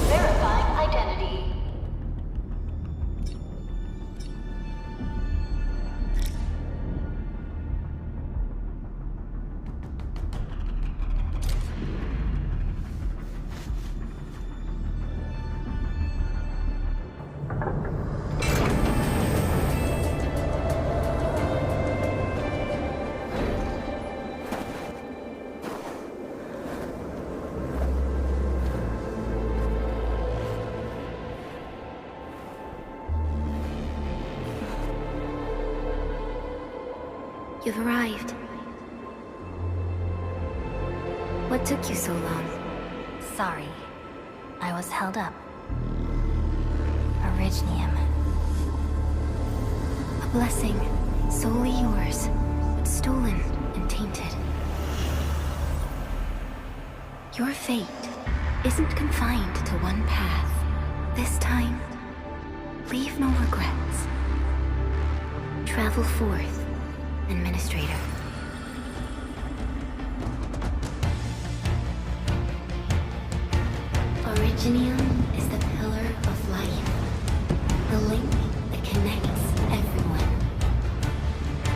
Verifying identity. You've arrived. What took you so long? Sorry. I was held up. Originium. A blessing, solely yours, but stolen and tainted. Your fate isn't confined to one path. This time, leave no regrets. Travel forth, Administrator. Originium is the pillar of life, the link that connects everyone.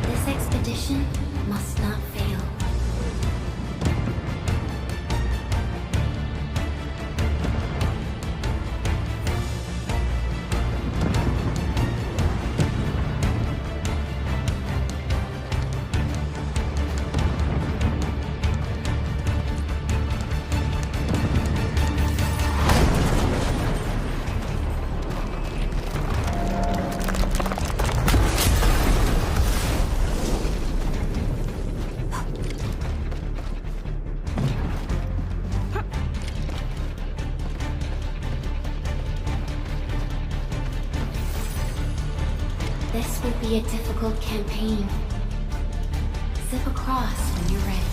This expedition must not fail. This will be a difficult campaign. Zip across when you're ready.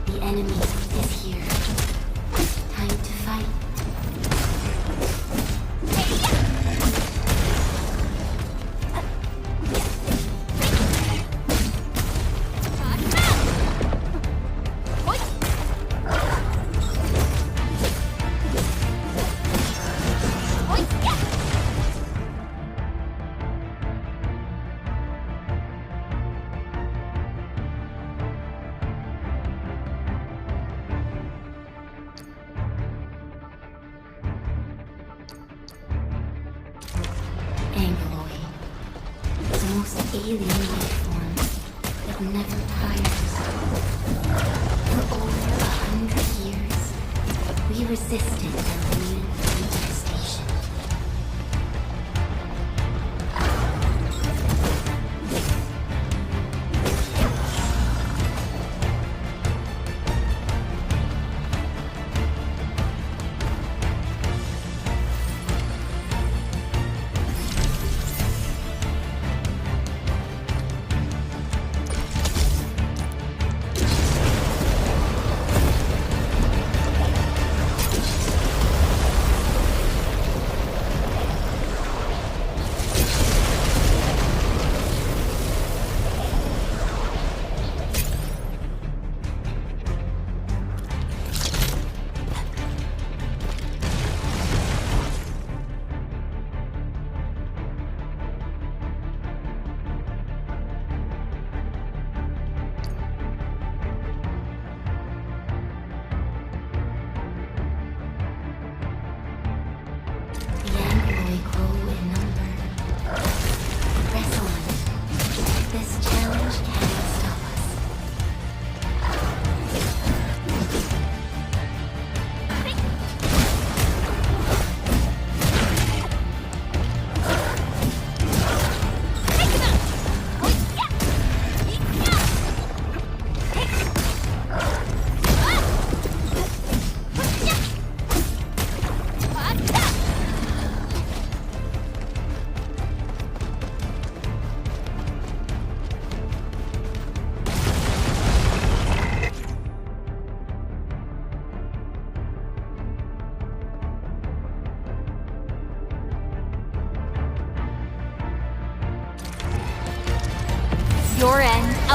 The enemy is here. Time to fight. The most alien life form that never tires. For over 100 years, we resisted their ruin and devastation.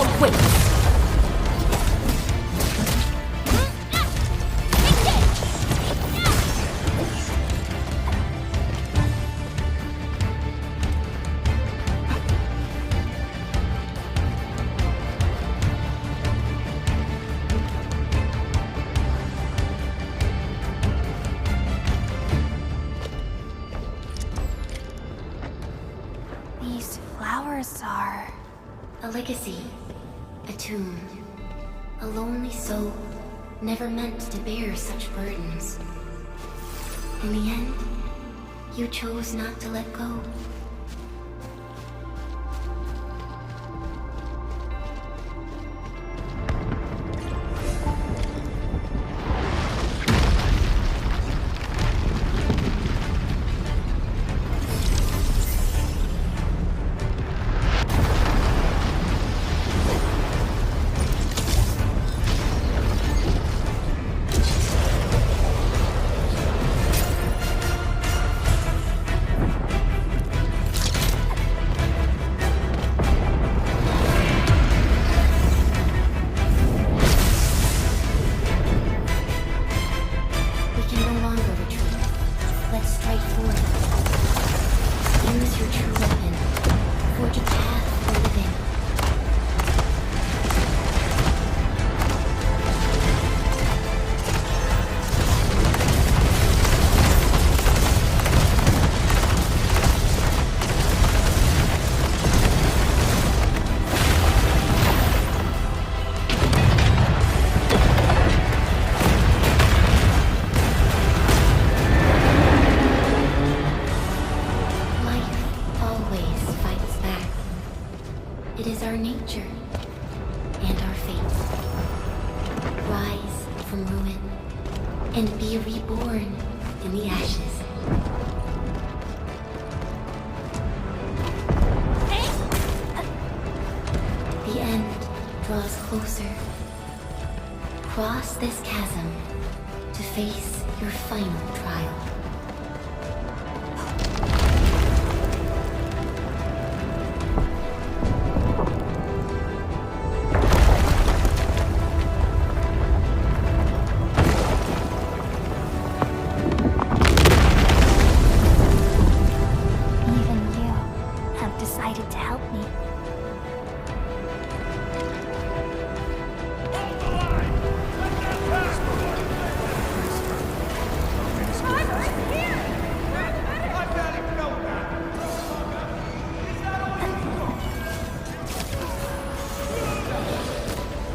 awaits! These flowers are... A legacy, a tomb, a lonely soul, never meant to bear such burdens. In the end, you chose not to let go. We can no longer retreat. Let's strike forward. Use your true weapon. Forge a path for living. Life always fights back. It is our nature and our fate. Rise from ruin and be reborn in the ashes. The end draws closer. Cross this chasm to face your final trial. Even you have decided to help me.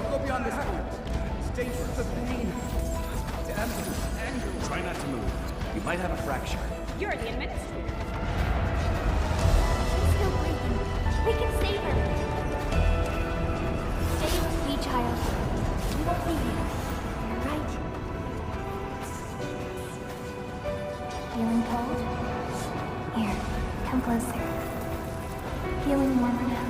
Go beyond this point. It's dangerous. The pain. Damn, anger. Try not to move. You might have a fracture. You're the administrator. She's still breathing. We can save her. Stay with me, child. We won't leave you. All right? Feeling cold? Here, come closer. Feeling warmer now?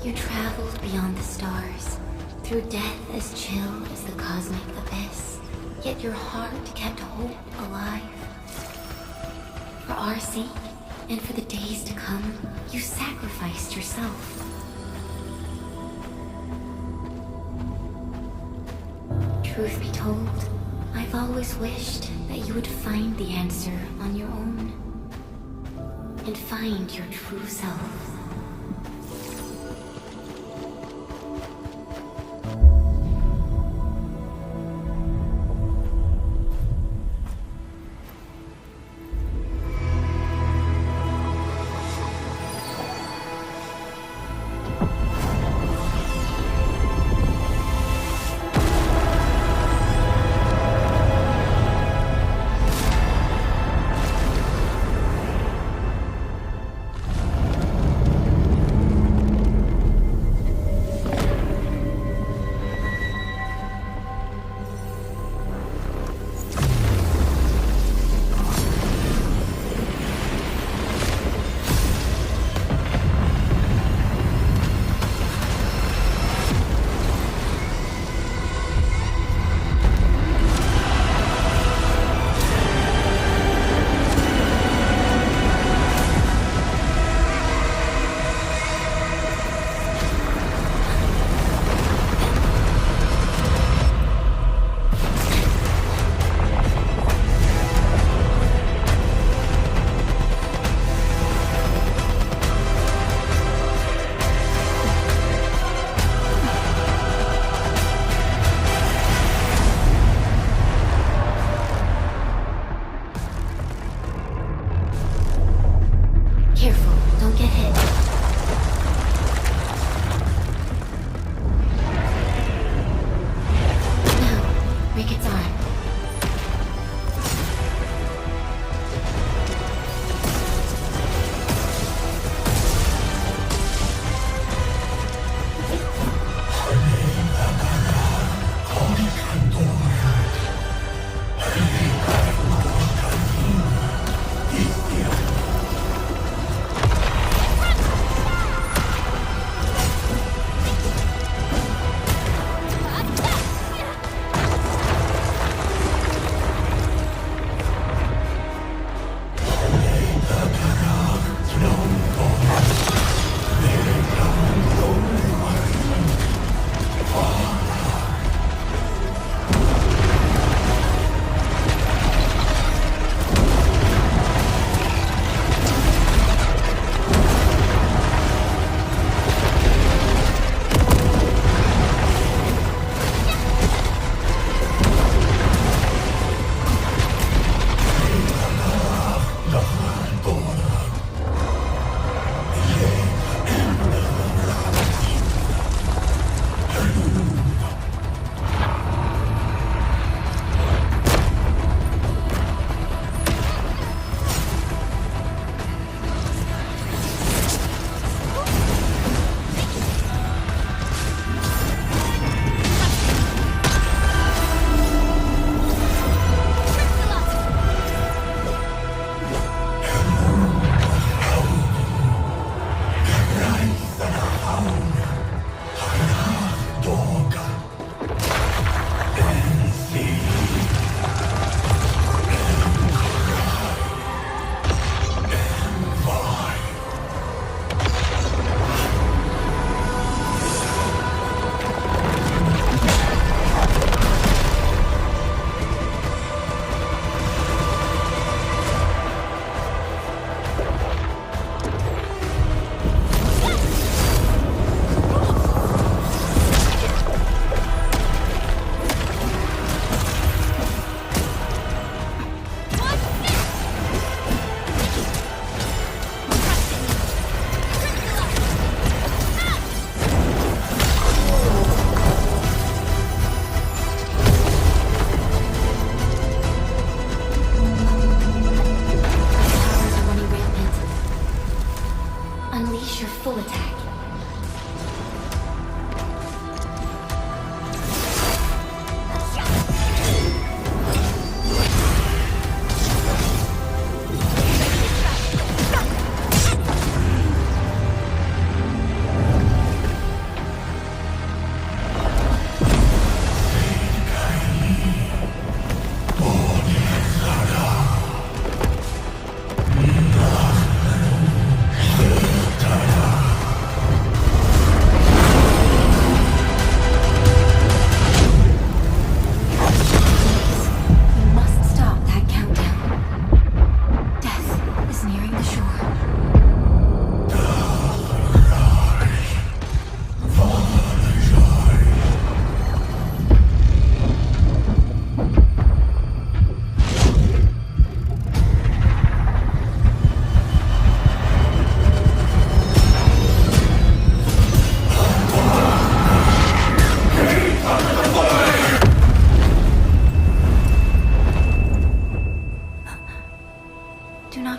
You traveled beyond the stars, through death as chill as the cosmic abyss, yet your heart kept hope alive. For our sake, and for the days to come, you sacrificed yourself. Truth be told, I've always wished that you would find the answer on your own, and find your true self.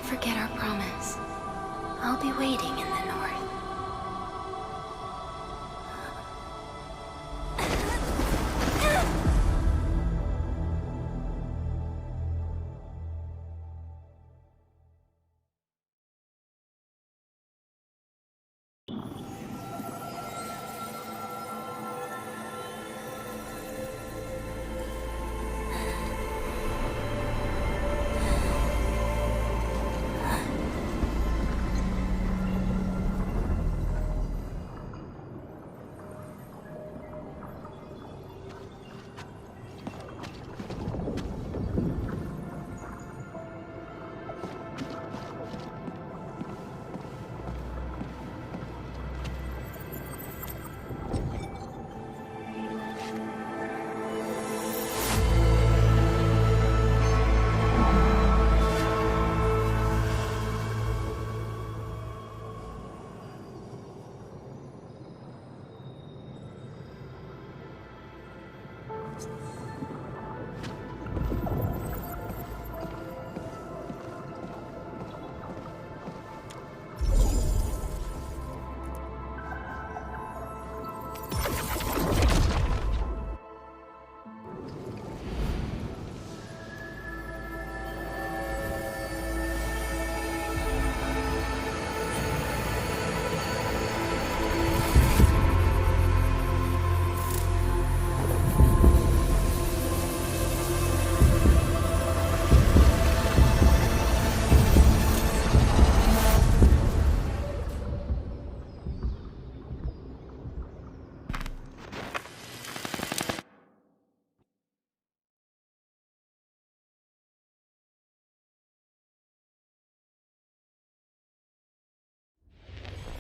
Don't forget our promise. I'll be waiting in the north.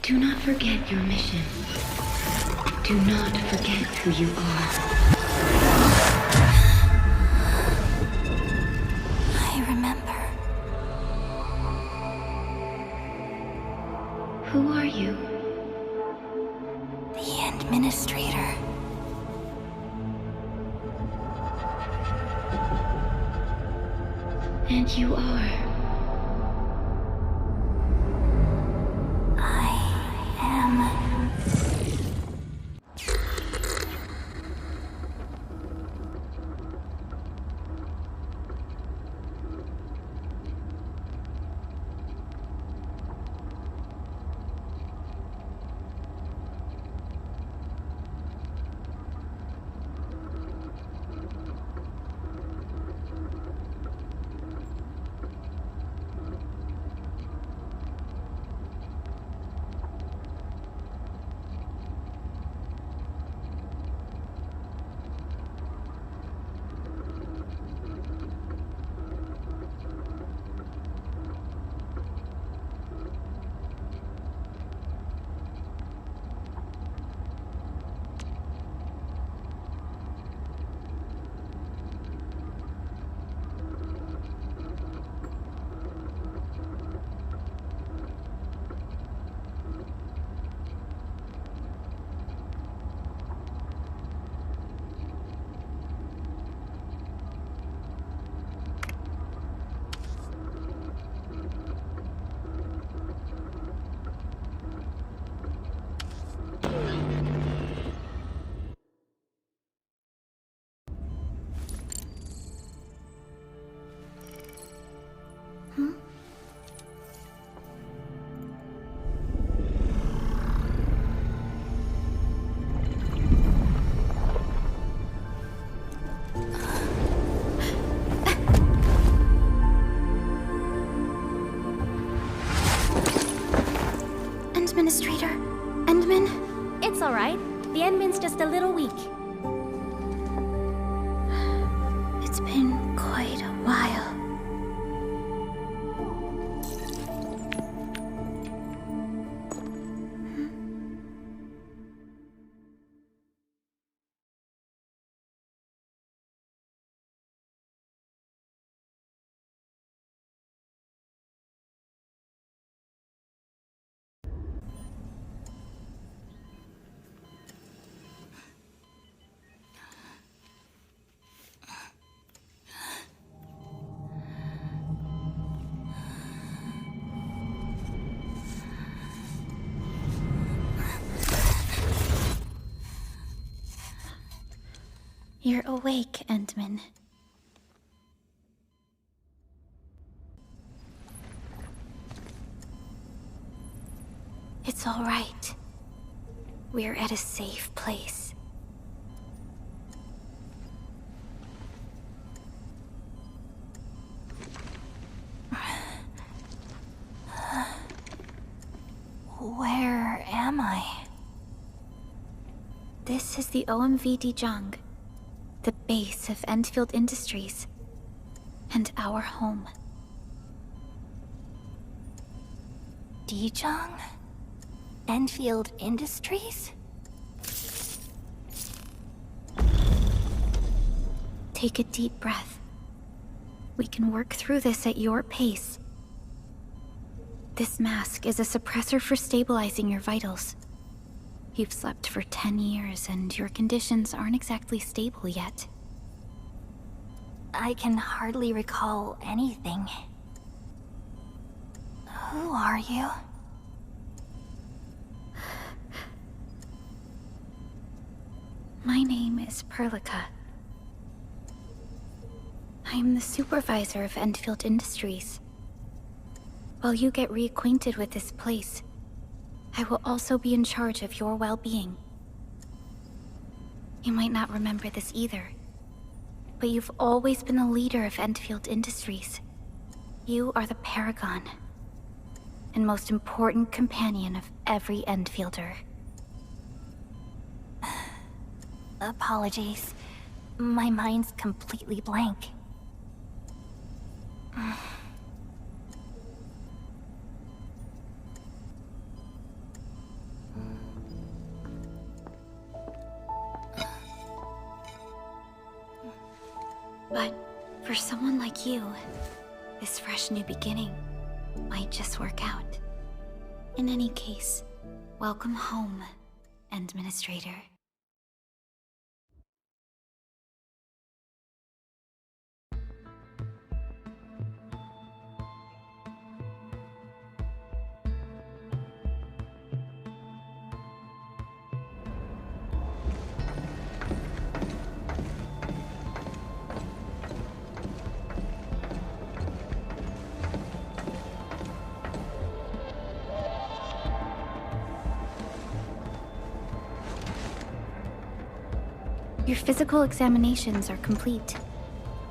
Do not forget your mission. Do not forget who you are. I remember. Who are you? The Administrator. And you are? Administrator, Endman? It's alright. The Endman's just a little weak. It's been quite a while. You're awake, Endman. It's all right. We're at a safe place. Where am I? This is the OMV Dijong, the base of Enfield Industries, and our home. Dijong? Enfield Industries? Take a deep breath. We can work through this at your pace. This mask is a suppressor for stabilizing your vitals. You've slept for 10 years and your conditions aren't exactly stable yet. I can hardly recall anything. Who are you? My name is Perlica. I am the supervisor of Enfield Industries. While you get reacquainted with this place, I will also be in charge of your well-being. You might not remember this either, but you've always been the leader of Enfield Industries. You are the paragon, and most important companion of every Enfielder. Apologies. My mind's completely blank. But for someone like you, this fresh new beginning might just work out. In any case, welcome home, Administrator. Your physical examinations are complete.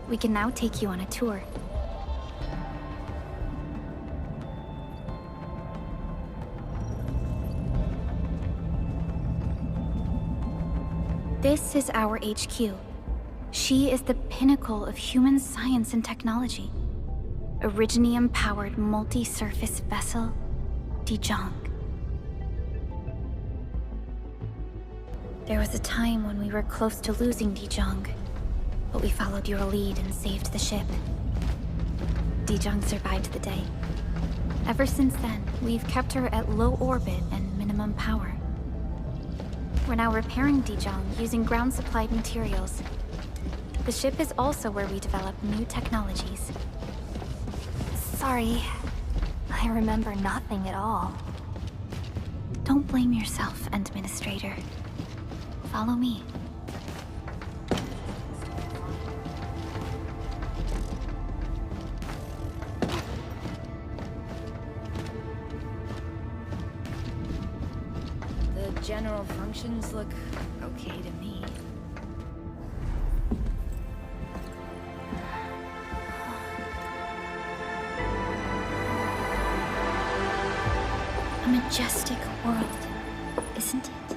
We can now take you on a tour. This is our HQ. She is the pinnacle of human science and technology. Originium-powered multi-surface vessel, Dijong. There was a time when we were close to losing Dijong, but we followed your lead and saved the ship. Dijong survived the day. Ever since then, we've kept her at low orbit and minimum power. We're now repairing Dijong using ground-supplied materials. The ship is also where we develop new technologies. Sorry. I remember nothing at all. Don't blame yourself, Administrator. Follow me. The general functions look okay to me. A majestic world, isn't it?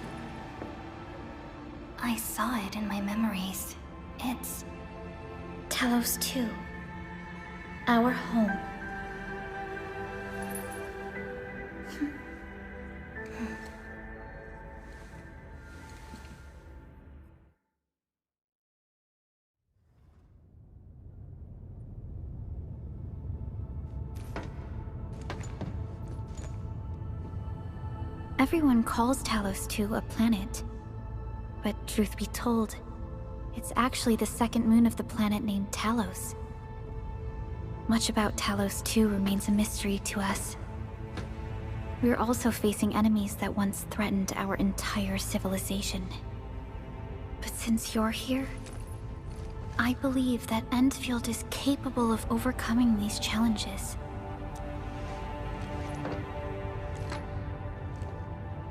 I saw it in my memories. It's... Talos 2. Our home. Everyone calls Talos 2 a planet. But truth be told, it's actually the second moon of the planet named Talos. Much about Talos 2 remains a mystery to us. We're also facing enemies that once threatened our entire civilization. But since you're here, I believe that Enfield is capable of overcoming these challenges.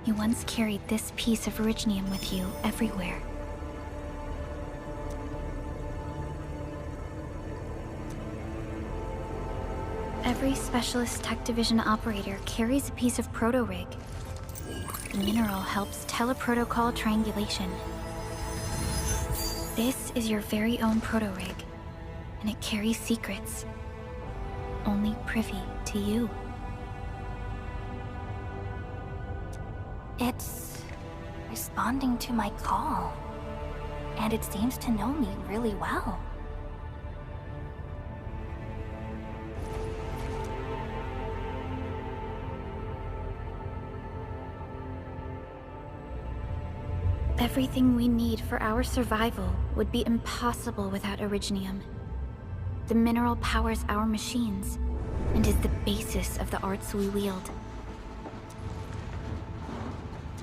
You once carried this piece of Originium with you everywhere. Every Specialist Tech Division operator carries a piece of proto-rig. The mineral helps teleprotocol triangulation. This is your very own proto-rig, and it carries secrets, only privy to you. It's responding to my call, and it seems to know me really well. Everything we need for our survival would be impossible without Originium. The mineral powers our machines, and is the basis of the arts we wield.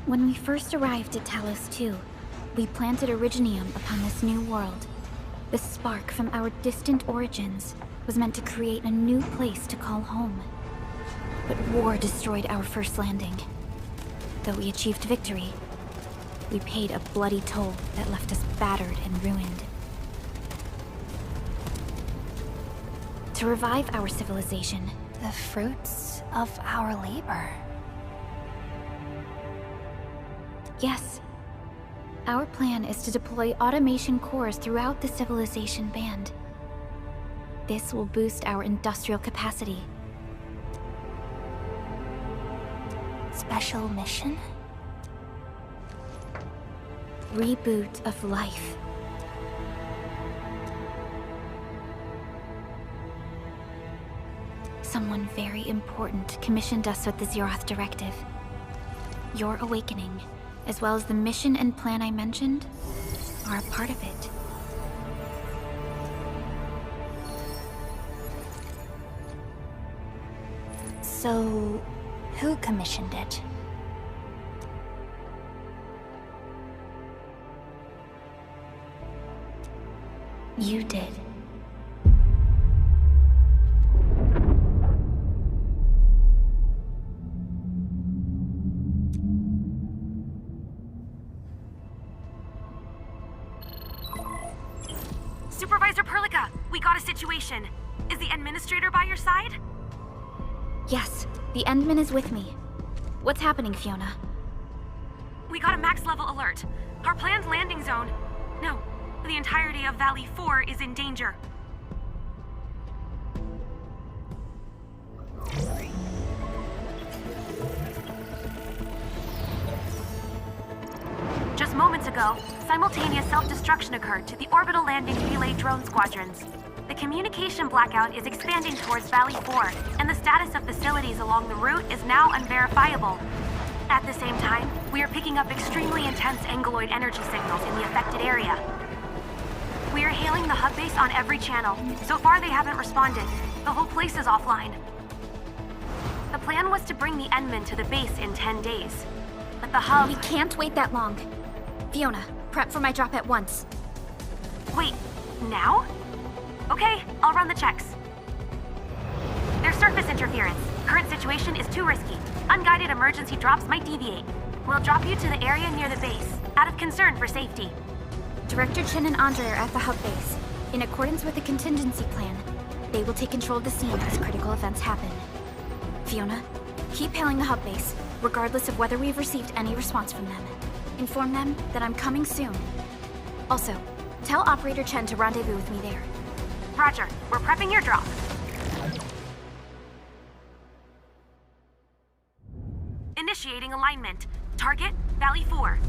When we first arrived at Talos II, we planted Originium upon this new world. The spark from our distant origins was meant to create a new place to call home. But war destroyed our first landing. Though we achieved victory, we paid a bloody toll that left us battered and ruined. To revive our civilization, the fruits of our labor. Yes. Our plan is to deploy automation cores throughout the civilization band. This will boost our industrial capacity. Special mission? Reboot of life. Someone very important commissioned us with the Zeroth Directive. Your awakening, as well as the mission and plan I mentioned, are a part of it. So, who commissioned it? You did. Supervisor Perlica, we got a situation. Is the administrator by your side? Yes, the Endman is with me. What's happening, Fiona? We got a max level alert. Our planned landing zone... No, the entirety of Valley 4 is in danger. Just moments ago, simultaneous self-destruction occurred to the orbital landing relay drone squadrons. The communication blackout is expanding towards Valley 4, and the status of facilities along the route is now unverifiable. At the same time, we are picking up extremely intense angeloid energy signals in the affected area. We are hailing the hub base on every channel. So far, they haven't responded. The whole place is offline. The plan was to bring the Endman to the base in 10 days. But the hub... We can't wait that long. Fiona, prep for my drop at once. Wait, now? Okay, I'll run the checks. There's surface interference. Current situation is too risky. Unguided emergency drops might deviate. We'll drop you to the area near the base, out of concern for safety. Director Chen and Andre are at the hub base. In accordance with the contingency plan, they will take control of the scene as critical events happen. Fiona, keep hailing the hub base, regardless of whether we've received any response from them. Inform them that I'm coming soon. Also, tell Operator Chen to rendezvous with me there. Roger, we're prepping your drop. Initiating alignment. Target, Valley 4.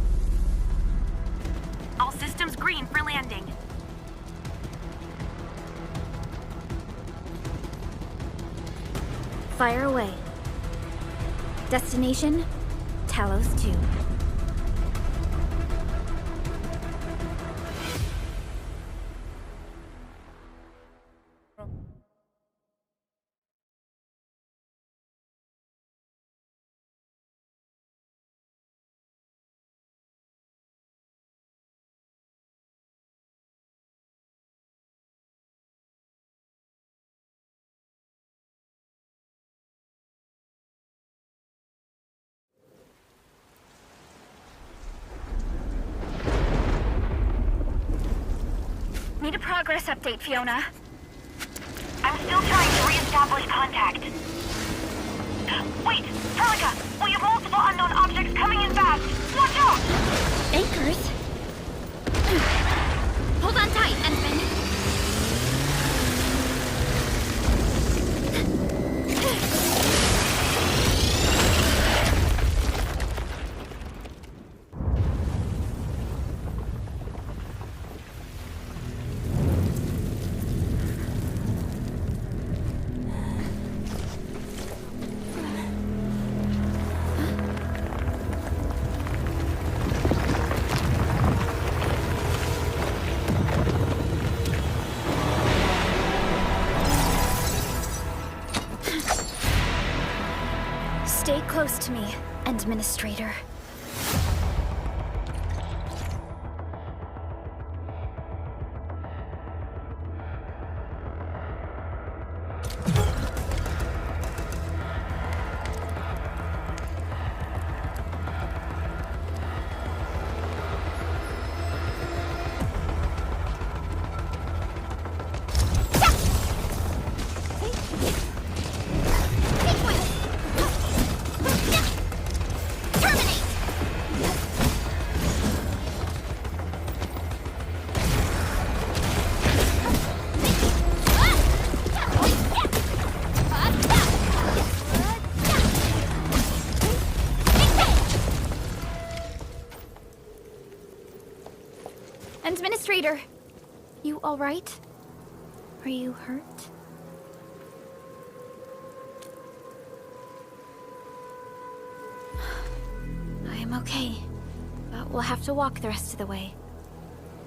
All systems green for landing. Fire away. Destination, Talos 2. need a progress update, Fiona. I'm still trying to re-establish contact. Wait! Felica! We have multiple unknown objects coming in fast! Watch out! Anchors? Hold on tight, Enfield. Stay close to me, Administrator. Administrator, you all right? Are you hurt? I am okay, but we'll have to walk the rest of the way.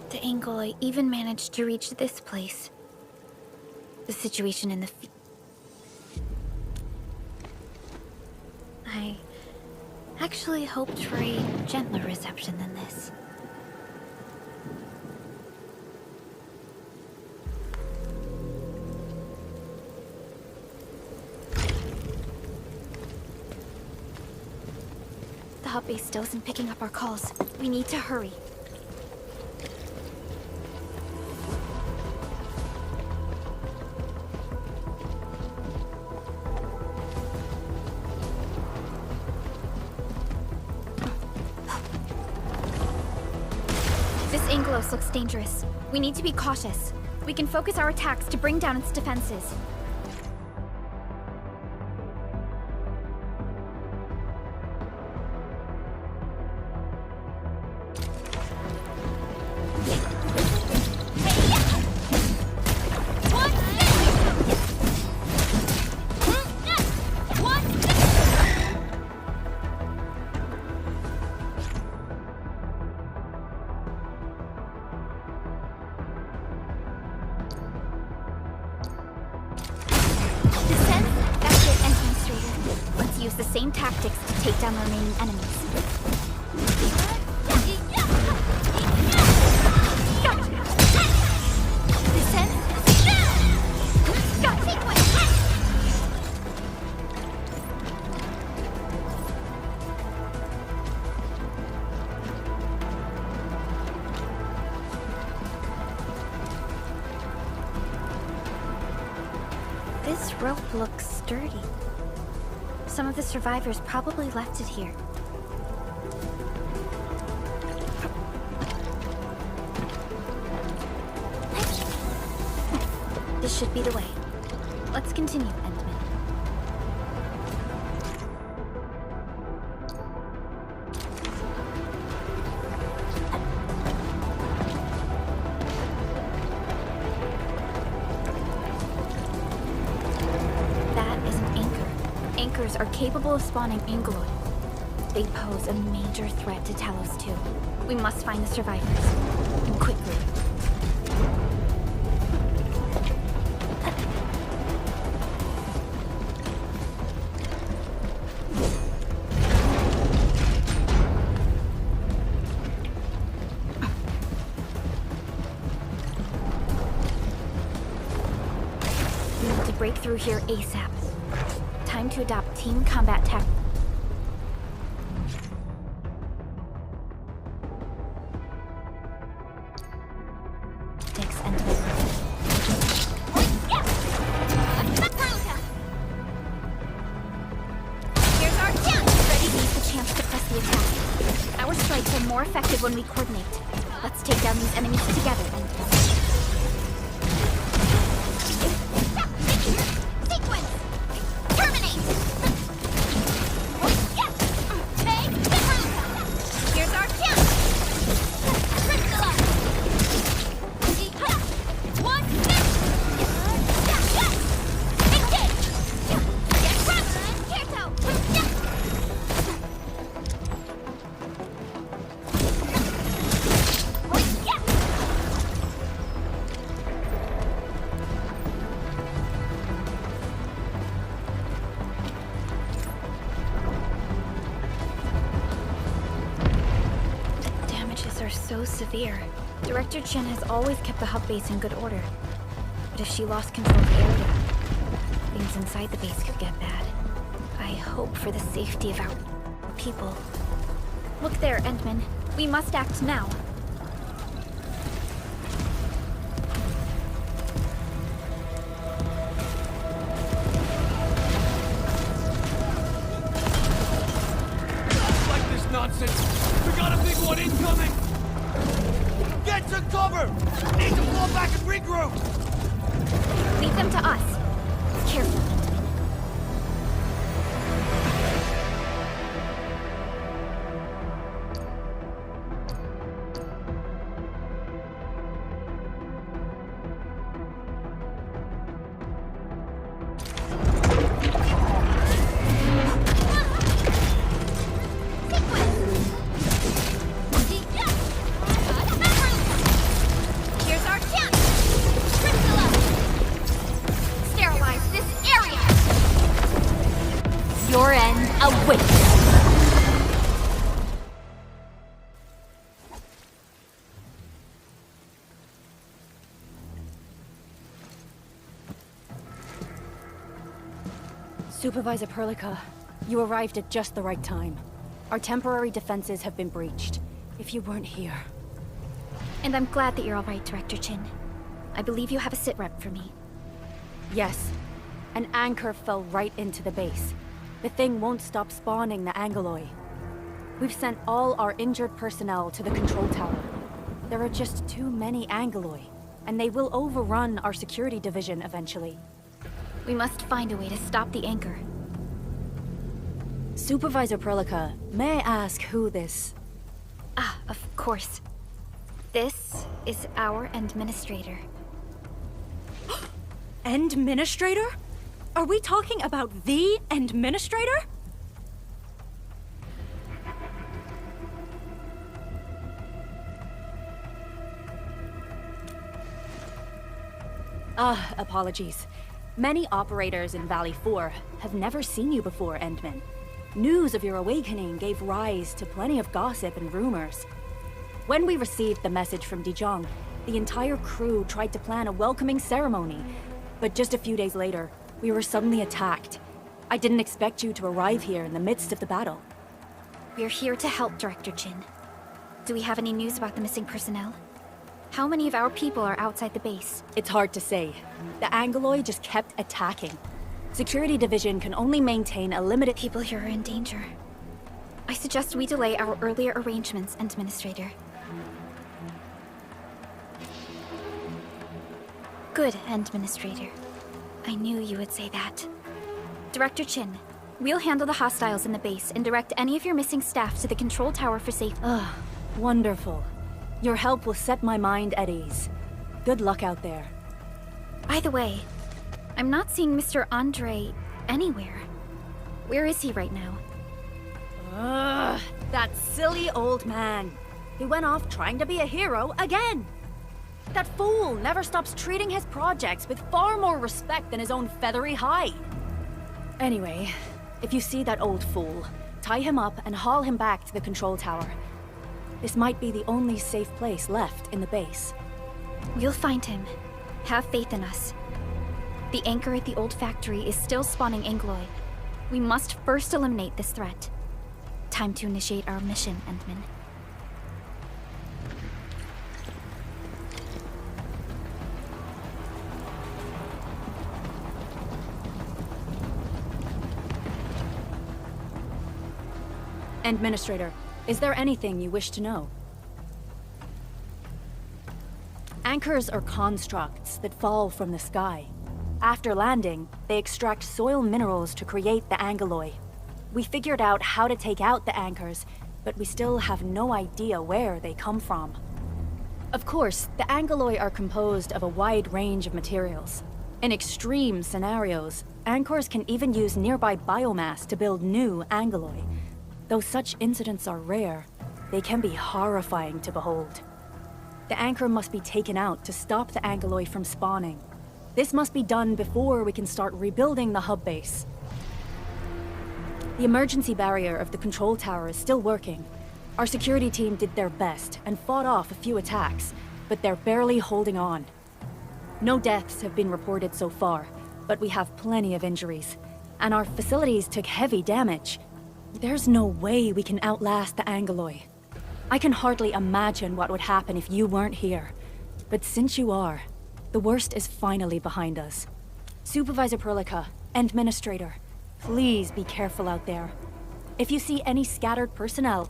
The angle I even managed to reach this place. The situation in the I actually hoped for a gentler reception than this. The hub base still isn't picking up our calls. We need to hurry. This Anglos looks dangerous. We need to be cautious. We can focus our attacks to bring down its defenses. Use the same tactics to take down the remaining enemies. This rope looks sturdy. Some of the survivors probably left it here. This should be the way. Let's continue, Endman. Anchors are capable of spawning Angloid. They pose a major threat to Talos 2. We must find the survivors. And quickly. We need to break through here ASAP. Time to adopt team combat tactics. Thanks, Enfield. when we coordinate. Let's take down these enemies together, Enfield. Sequence! Terminate! Take the route! Here's our chance! Crystallize! One, engage! Get run! Kirito! Are so severe. Director Chin has always kept the hub base in good order. But if she lost control of the area, things inside the base could get bad. I hope for the safety of our people. Look there, Endman. We must act now. Like this nonsense! We got a big one incoming! Get to cover! Need to fall back and regroup! Leave them to us. Careful, Endman. Here's our chance! Crystallize! Sterilize this area! Your end awaits. Supervisor Perlica, you arrived at just the right time. Our temporary defenses have been breached. If you weren't here... And I'm glad that you're all right, Director Chin. I believe you have a sit-rep for me. Yes. An anchor fell right into the base. The thing won't stop spawning the Angoloi. We've sent all our injured personnel to the control tower. There are just too many Angoloi, and they will overrun our security division eventually. We must find a way to stop the anchor. Supervisor Perlica, may I ask who this... Ah, of course. This is our administrator. Administrator? Are we talking about the Administrator? Apologies. Many operators in Valley 4 have never seen you before, Endman. News of your awakening gave rise to plenty of gossip and rumors. When we received the message from Dijon, the entire crew tried to plan a welcoming ceremony. But just a few days later, we were suddenly attacked. I didn't expect you to arrive here in the midst of the battle. We're here to help, Director Chin. Do we have any news about the missing personnel? How many of our people are outside the base? It's hard to say. The Angoloi just kept attacking. Security Division can only maintain a limited... People here are in danger. I suggest we delay our earlier arrangements, Administrator. Good, Administrator. I knew you would say that. Director Chin, we'll handle the hostiles in the base and direct any of your missing staff to the control tower for safety. Wonderful. Your help will set my mind at ease. Good luck out there. By the way, I'm not seeing Mr. Andre anywhere. Where is he right now? That silly old man. He went off trying to be a hero again. That fool never stops treating his projects with far more respect than his own feathery hide. Anyway, if you see that old fool, tie him up and haul him back to the control tower. This might be the only safe place left in the base. We'll find him. Have faith in us. The anchor at the old factory is still spawning Angoloi. We must first eliminate this threat. Time to initiate our mission, Endman. Administrator, is there anything you wish to know? Anchors are constructs that fall from the sky. After landing, they extract soil minerals to create the angeloi. We figured out how to take out the anchors, but we still have no idea where they come from. Of course, the angeloi are composed of a wide range of materials. In extreme scenarios, anchors can even use nearby biomass to build new angeloi. Though such incidents are rare, they can be horrifying to behold. The anchor must be taken out to stop the angeloi from spawning. This must be done before we can start rebuilding the hub base. The emergency barrier of the control tower is still working. Our security team did their best and fought off a few attacks, but they're barely holding on. No deaths have been reported so far, but we have plenty of injuries, and our facilities took heavy damage. There's no way we can outlast the angeloi. I can hardly imagine what would happen if you weren't here, but since you are, the worst is finally behind us. Supervisor Perlica, Administrator, please be careful out there. If you see any scattered personnel...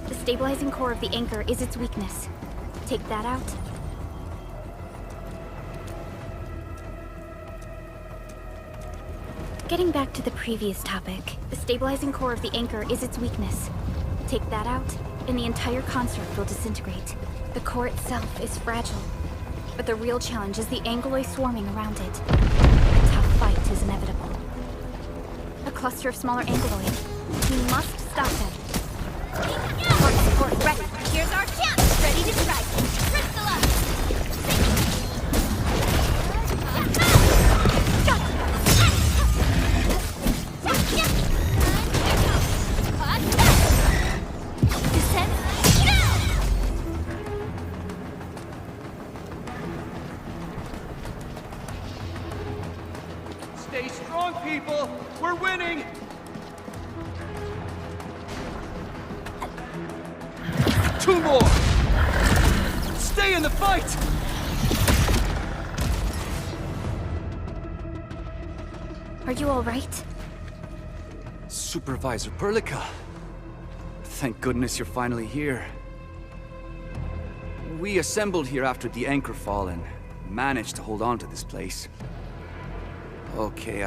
The stabilizing core of the anchor is its weakness. Take that out. Getting back to the previous topic, the stabilizing core of the anchor is its weakness. Take that out, and the entire construct will disintegrate. The core itself is fragile, but the real challenge is the angeloi swarming around it. A tough fight is inevitable. A cluster of smaller angeloi. We must stop them. Core support ready. Here's our chance! Ready to strike! Crystallize! Stay strong, people! We're winning! Two more! Stay in the fight! Are you all right? Supervisor Perlica. Thank goodness you're finally here. We assembled here after the anchor fall and managed to hold on to this place. Okay,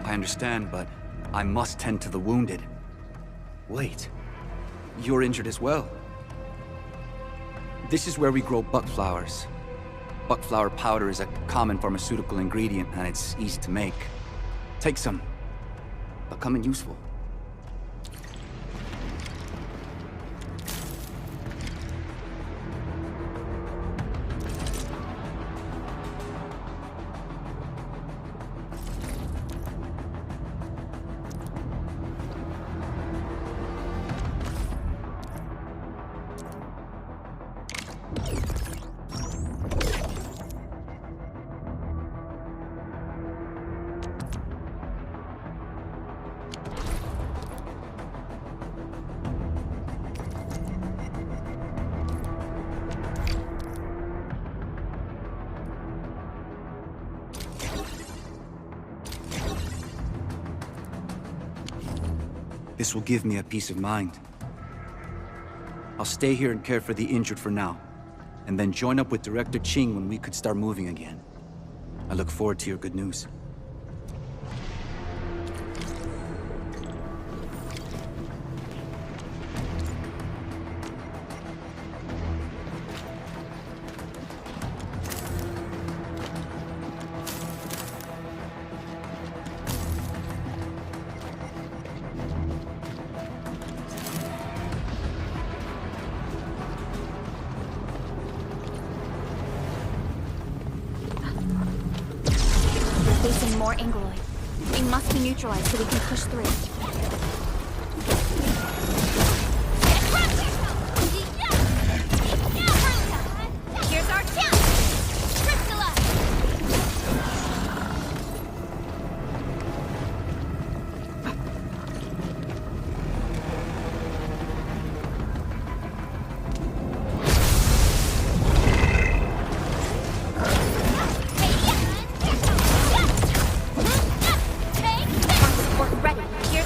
I understand, but I must tend to the wounded. Wait, you're injured as well. This is where we grow buckflowers. Buckflower powder is a common pharmaceutical ingredient, and it's easy to make. Take some. They'll come in useful. This will give me a peace of mind. I'll stay here and care for the injured for now, and then join up with Director Ching when we could start moving again. I look forward to your good news. Facing more angeloi. They must be neutralized so we can push through. Here's our chance! Crystallize! Support ready. Here's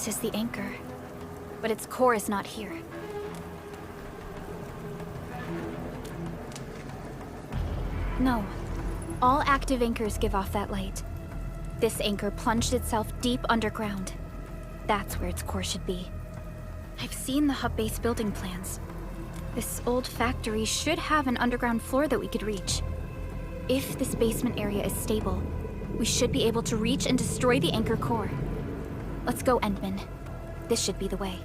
This is the anchor, but its core is not here. No. All active anchors give off that light. This anchor plunged itself deep underground. That's where its core should be. I've seen the hub base building plans. This old factory should have an underground floor that we could reach. If this basement area is stable, we should be able to reach and destroy the anchor core. Let's go, Endman. This should be the way.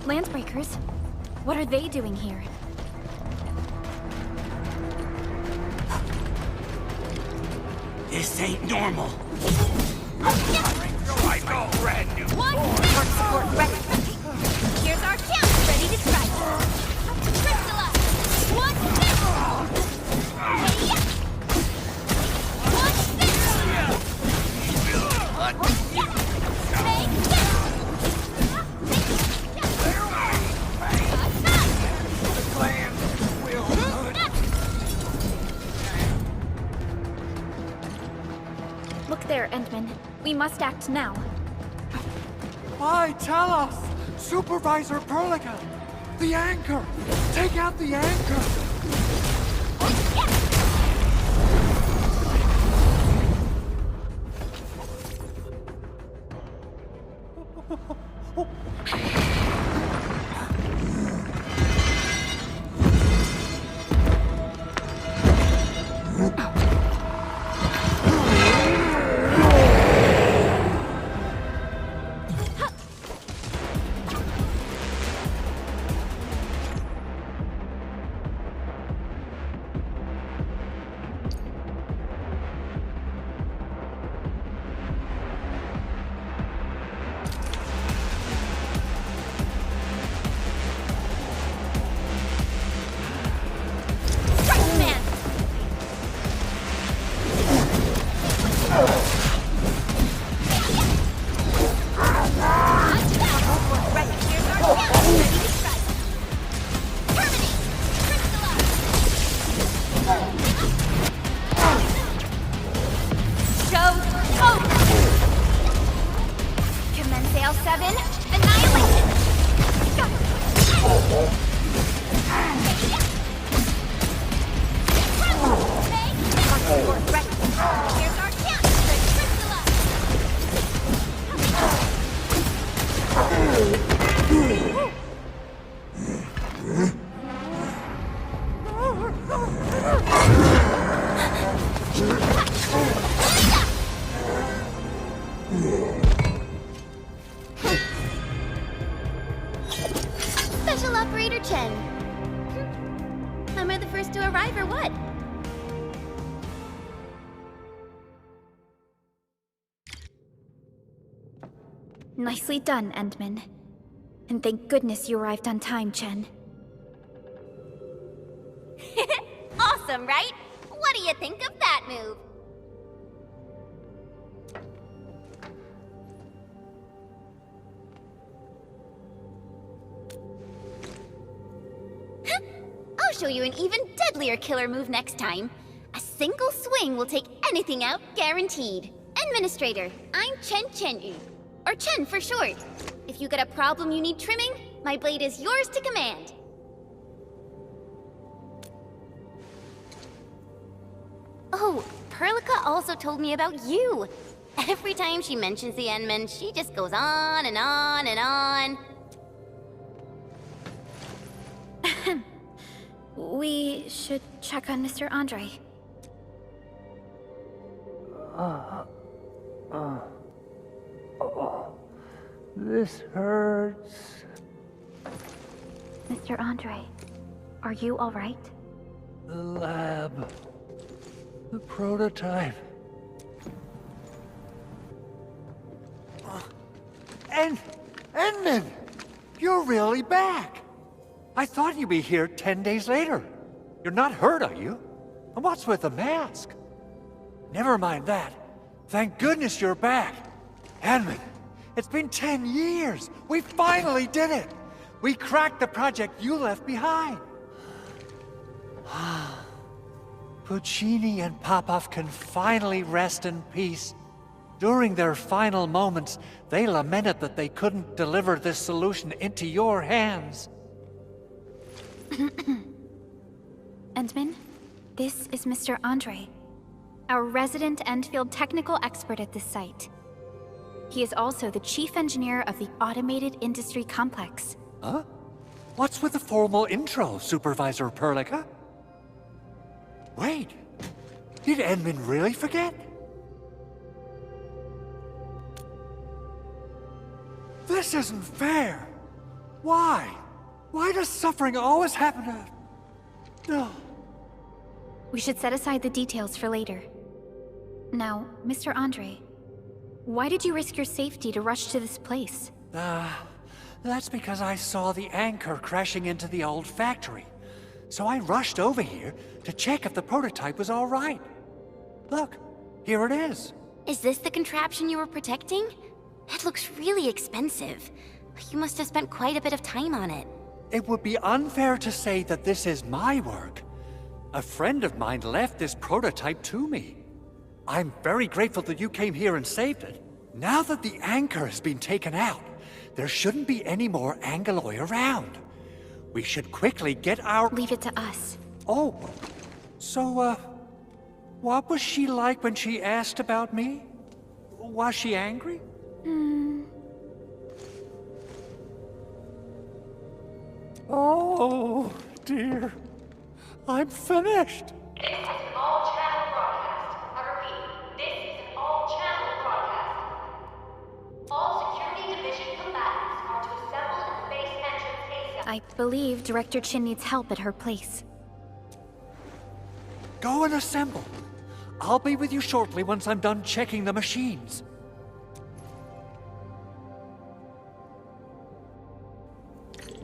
Landbreakers? What are they doing here? This ain't normal. I go brand new. Support, support, ready. Here's our camp, ready to strike. Crystalla! What's this? Hey-ya! What's this? Take this! Look there, Endman. We must act now. Why, tell us! Supervisor Perlica! The anchor! Take out the anchor! Special Operator Chen. Am I the first to arrive or what? Nicely done, Endman. And thank goodness you arrived on time, Chen. Awesome, right? What do you think of that move? I'll show you an even deadlier killer move next time. A single swing will take anything out, guaranteed. Administrator, I'm Chen Chenyu. Or Chen for short. If you got a problem you need trimming, my blade is yours to command. Oh, Perlica also told me about you. Every time she mentions the Endman, she just goes on and on and on. We should check on Mr. Andre. This hurts. Mr. Andre, are you all right? The lab. The prototype. Enman! You're really back! I thought you'd be here 10 days later. You're not hurt, are you? And what's with the mask? Never mind that. Thank goodness you're back. Enman, it's been 10 years. We finally did it. We cracked the project you left behind. Puccini and Popov can finally rest in peace. During their final moments, they lamented that they couldn't deliver this solution into your hands. Endman, this is Mr. Andre, our resident Enfield technical expert at this site. He is also the chief engineer of the Automated Industry Complex. Huh? What's with the formal intro, Supervisor Perlica? Wait, did Enman really forget? This isn't fair. Why? Why does suffering always happen to... No. We should set aside the details for later. Now, Mr. Andre, why did you risk your safety to rush to this place? That's because I saw the anchor crashing into the old factory. So I rushed over here to check if the prototype was all right. Look, here it is. Is this the contraption you were protecting? It looks really expensive. You must have spent quite a bit of time on it. It would be unfair to say that this is my work. A friend of mine left this prototype to me. I'm very grateful that you came here and saved it. Now that the anchor has been taken out, there shouldn't be any more Angaloi around. We should quickly get our... Leave it to us. Oh, so, what was she like when she asked about me? Was she angry? Oh, dear. I'm finished. This is an all-channel broadcast. I repeat, this is an all-channel broadcast. All security division combatants are to assemble at the base entrance ASAP. I believe Director Chin needs help at her place. Go and assemble. I'll be with you shortly once I'm done checking the machines.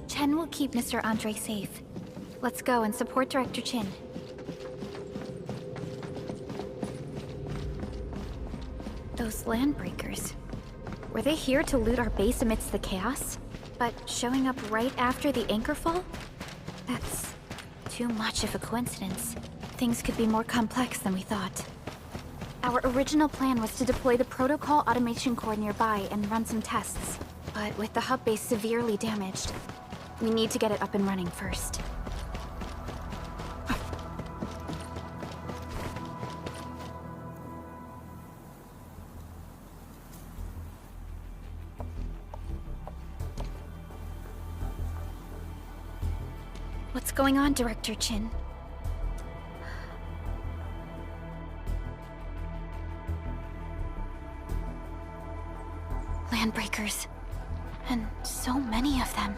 Chen will keep Mr. Andre safe. Let's go and support Director Chin. Those landbreakers. Were they here to loot our base amidst the chaos? But showing up right after the anchor fall? That's too much of a coincidence. Things could be more complex than we thought. Our original plan was to deploy the protocol automation core nearby and run some tests. But with the hub base severely damaged, we need to get it up and running first. What's going on, Director Chin? Landbreakers. And so many of them.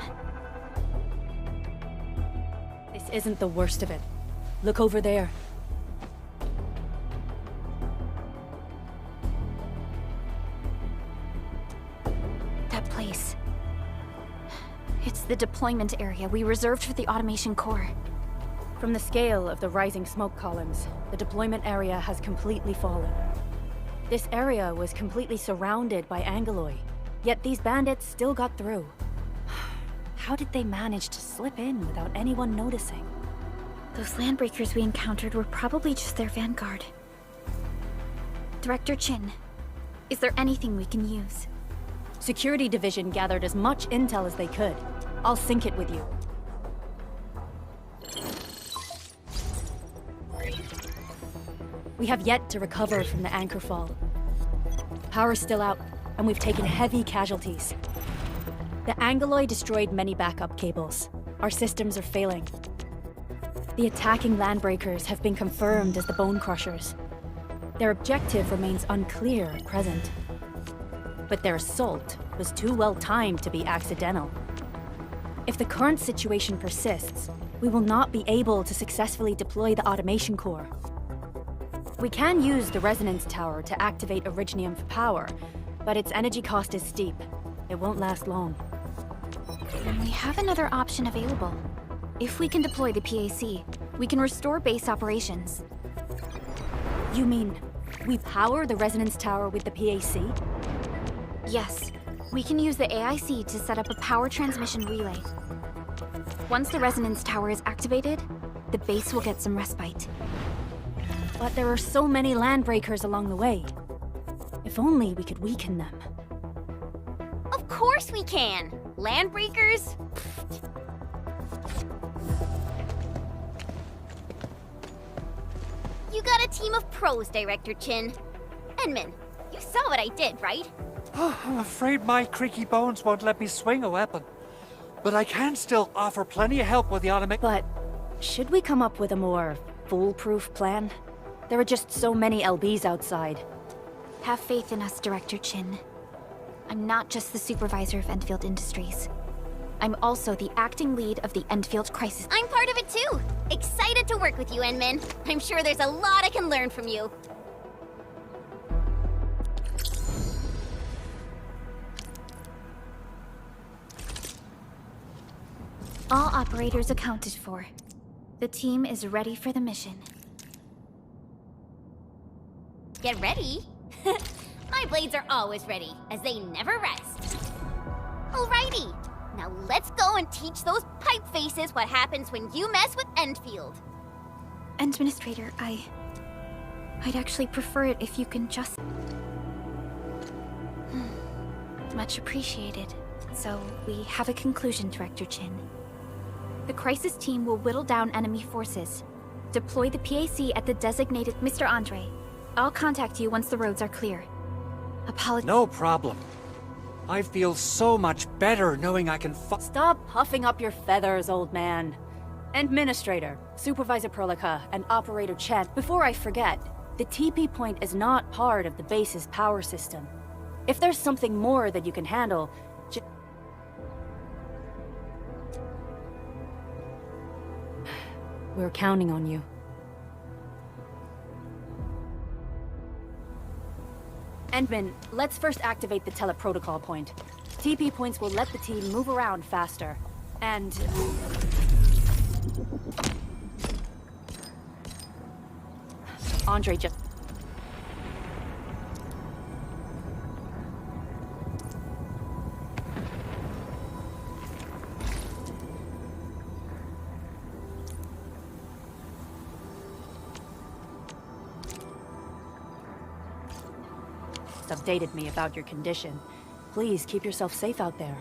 This isn't the worst of it. Look over there. That place. It's the deployment area we reserved for the automation core. From the scale of the rising smoke columns, the deployment area has completely fallen. This area was completely surrounded by Angaloi, yet these bandits still got through. How did they manage to slip in without anyone noticing? Those landbreakers we encountered were probably just their vanguard. Director Chin, is there anything we can use? Security Division gathered as much intel as they could. I'll sync it with you. We have yet to recover from the anchor fall. Power's still out, and we've taken heavy casualties. The Angaloi destroyed many backup cables. Our systems are failing. The attacking landbreakers have been confirmed as the Bone Crushers. Their objective remains unclear at present. But their assault was too well timed to be accidental. If the current situation persists, we will not be able to successfully deploy the automation core. We can use the resonance tower to activate Originium for power, but its energy cost is steep. It won't last long. We have another option available. If we can deploy the PAC, we can restore base operations. You mean, we power the resonance tower with the PAC? Yes, we can use the AIC to set up a power transmission relay. Once the resonance tower is activated, the base will get some respite. But there are so many landbreakers along the way. If only we could weaken them. Of course we can! Landbreakers? You got a team of pros, Director Chin. Edmund, you saw what I did, right? I'm afraid my creaky bones won't let me swing a weapon. But I can still offer plenty of help with the automation. But should we come up with a more foolproof plan? There are just so many LBs outside. Have faith in us, Director Chin. I'm not just the supervisor of Enfield Industries. I'm also the acting lead of the Enfield Crisis. I'm part of it too! Excited to work with you, Enmin. I'm sure there's a lot I can learn from you. All operators accounted for. The team is ready for the mission. Get ready? My blades are always ready, as they never rest. Alrighty, now let's go and teach those pipe faces what happens when you mess with Enfield. Administrator, I'd actually prefer it if you can just... Much appreciated. So, we have a conclusion, Director Chin. The Crisis team will whittle down enemy forces. Deploy the PAC at the designated... Mr. Andre, I'll contact you once the roads are clear. No problem. I feel so much better knowing I can Stop puffing up your feathers, old man. Administrator, Supervisor Perlica, and Operator Chen, before I forget, the TP point is not part of the base's power system. If there's something more that you can handle, we're counting on you. Endman, let's first activate the teleprotocol point. TP points will let the team move around faster. And... Andre just... updated me about your condition. Please keep yourself safe out there.